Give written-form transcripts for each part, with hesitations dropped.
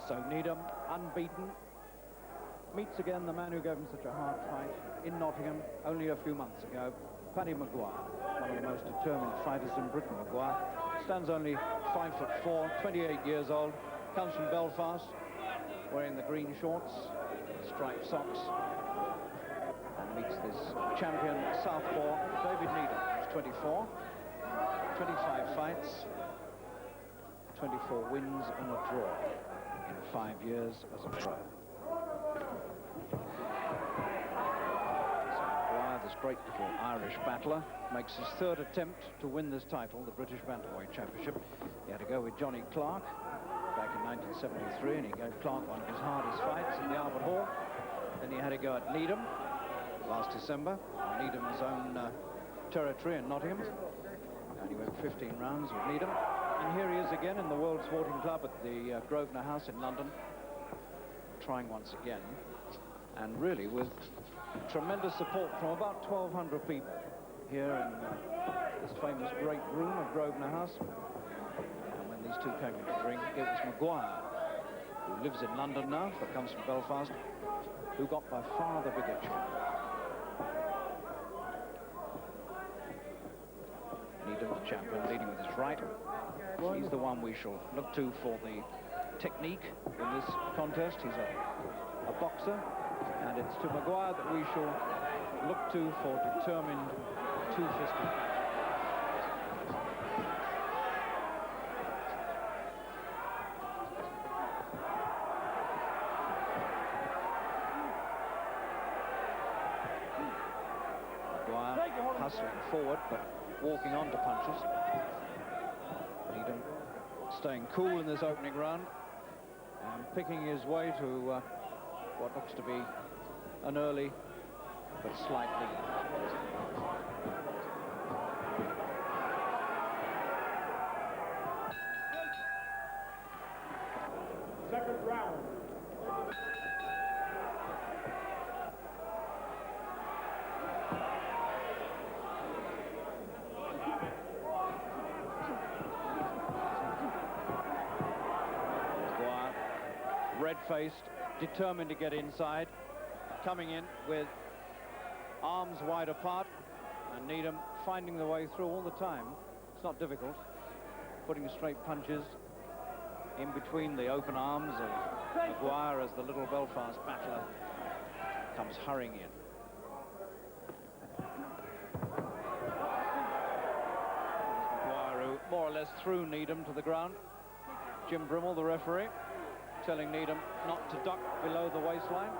So Needham, unbeaten, meets again the man who gave him such a hard fight in Nottingham only a few months ago, Paddy Maguire, one of the most determined fighters in Britain. Maguire stands only 5'4", 28 years old, comes from Belfast, wearing the green shorts, striped socks, and meets this champion southpaw, David Needham, who's 24, 25 fights, 24 wins and a draw in 5 years as a pro. So Maguire, this great little Irish battler, makes his third attempt to win this title, the British Bantamweight Championship. He had to go with Johnny Clark back in 1973, and he gave Clark one of his hardest fights in the Albert Hall. Then he had to go at Needham last December, on Needham's own territory in Nottingham, and he went 15 rounds with Needham. And here he is again in the World Sporting Club at the Grosvenor House in London, trying once again, and really with tremendous support from about 1,200 people here in this famous great room of Grosvenor House. And when these two came into the ring, it was Maguire, who lives in London now, but comes from Belfast, who got by far the bigger chance. Needham, the champion, leading with his right. He's the one we shall look to for the technique in this contest. He's a boxer, and it's to Maguire that we shall look to for determined two-fisted. Maguire hustling forward, but walking onto punches. Needham staying cool in this opening round and picking his way to what looks to be an early but slight lead. Second round. Red-faced, determined to get inside, coming in with arms wide apart, and Needham finding the way through all the time. It's not difficult, putting straight punches in between the open arms of Maguire as the little Belfast battler comes hurrying in. Maguire, who more or less threw Needham to the ground. Jim Brimmel, the referee, telling Needham not to duck below the waistline.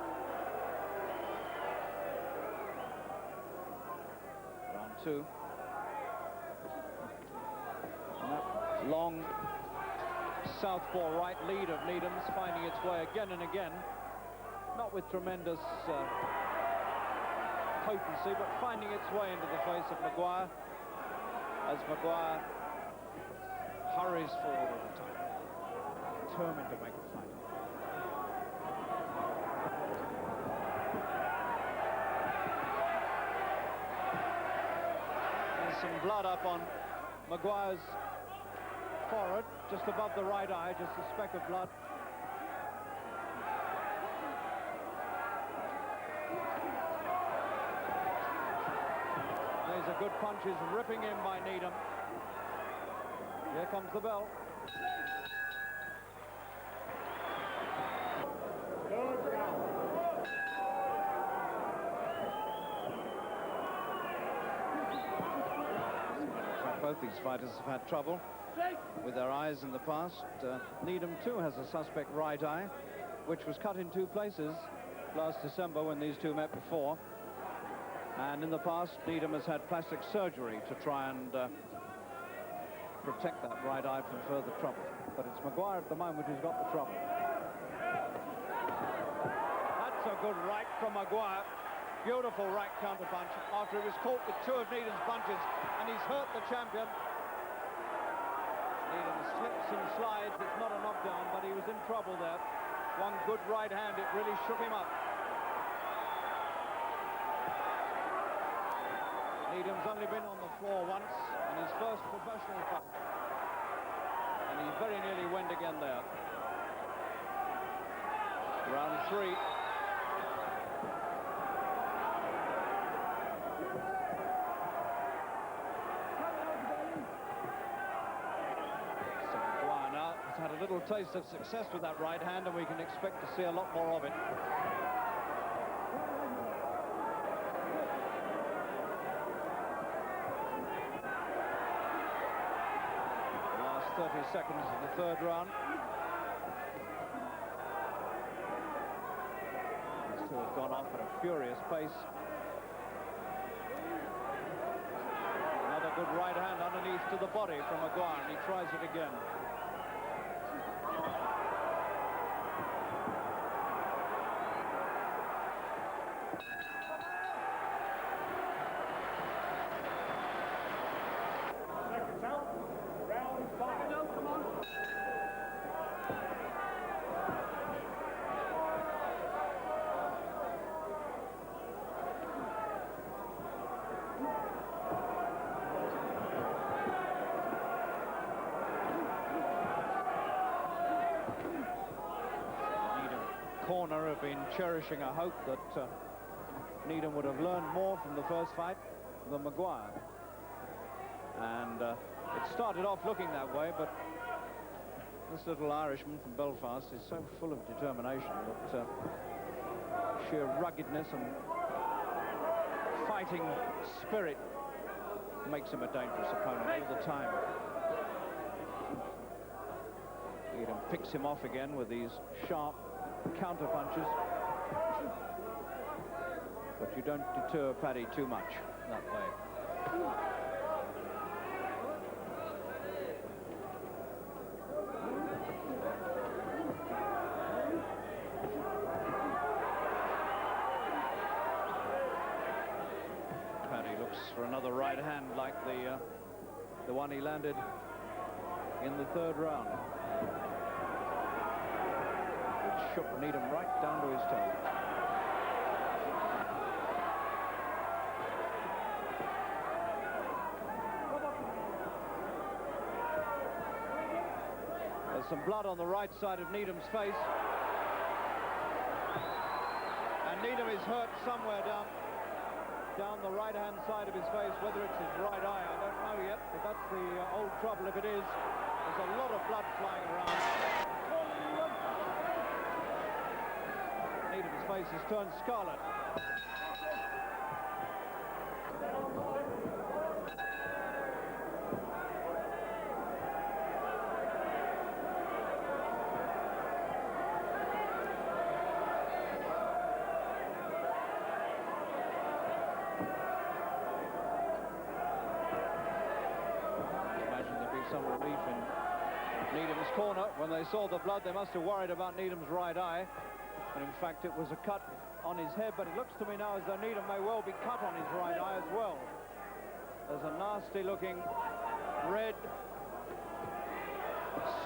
Round two. And that long southpaw right lead of Needham's finding its way again and again. Not with tremendous potency, but finding its way into the face of Maguire as Maguire hurries forward all the time, determined to make a fight. Some blood up on Maguire's forehead, just above the right eye, just a speck of blood. These are good punches ripping in by Needham. Here comes the bell. Both these fighters have had trouble with their eyes in the past. Needham too has a suspect right eye, which was cut in two places last December when these two met before. And in the past, Needham has had plastic surgery to try and protect that right eye from further trouble. But it's Maguire at the moment who's got the trouble. That's a good right from Maguire. Beautiful right counter punch after he was caught with two of Needham's punches, and he's hurt the champion. Needham slips and slides. It's not a knockdown, but he was in trouble there. One good right hand, it really shook him up. Needham's only been on the floor once in his first professional fight, and he very nearly went again there. 3. So Maguire now has had a little taste of success with that right hand, and we can expect to see a lot more of it. The last 30 seconds of the third round. These two have gone off at a furious pace. Another good right hand underneath to the body from Maguire, and he tries it again. Seconds out. Round 5. Come on. Corner have been cherishing a hope that Needham would have learned more from the first fight than Maguire. And it started off looking that way, but this little Irishman from Belfast is so full of determination that sheer ruggedness and fighting spirit makes him a dangerous opponent all the time. Needham picks him off again with these sharp counter punches, but you don't deter Paddy too much that way. Paddy looks for another right hand like the one he landed in the third round. Shook Needham right down to his toe. There's some blood on the right side of Needham's face, and Needham is hurt somewhere down the right-hand side of his face. Whether it's his right eye, I don't know yet, but that's the old trouble. If it is, there's a lot of blood flying around. Needham's face has turned scarlet. Imagine there'd be some relief in Needham's corner. When they saw the blood, they must have worried about Needham's right eye. And in fact, it was a cut on his head, but it looks to me now as though Needham may well be cut on his right eye as well. There's a nasty-looking red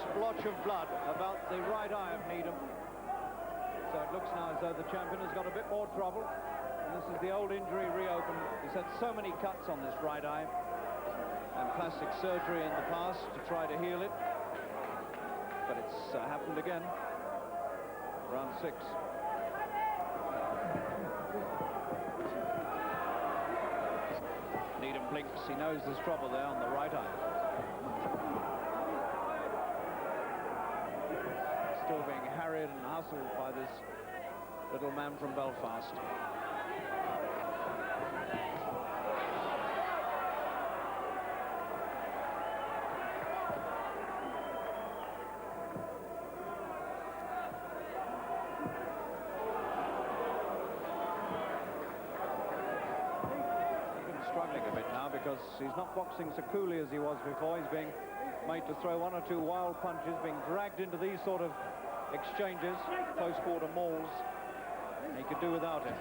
splotch of blood about the right eye of Needham. So it looks now as though the champion has got a bit more trouble. And this is the old injury reopened. He's had so many cuts on this right eye and plastic surgery in the past to try to heal it. But it's happened again. Round 6. Needham blinks. He knows there's trouble there on the right eye. Still being harried and hustled by this little man from Belfast. Struggling a bit now because he's not boxing so coolly as he was before. He's being made to throw one or two wild punches, being dragged into these sort of exchanges, close quarter mauls. He could do without it.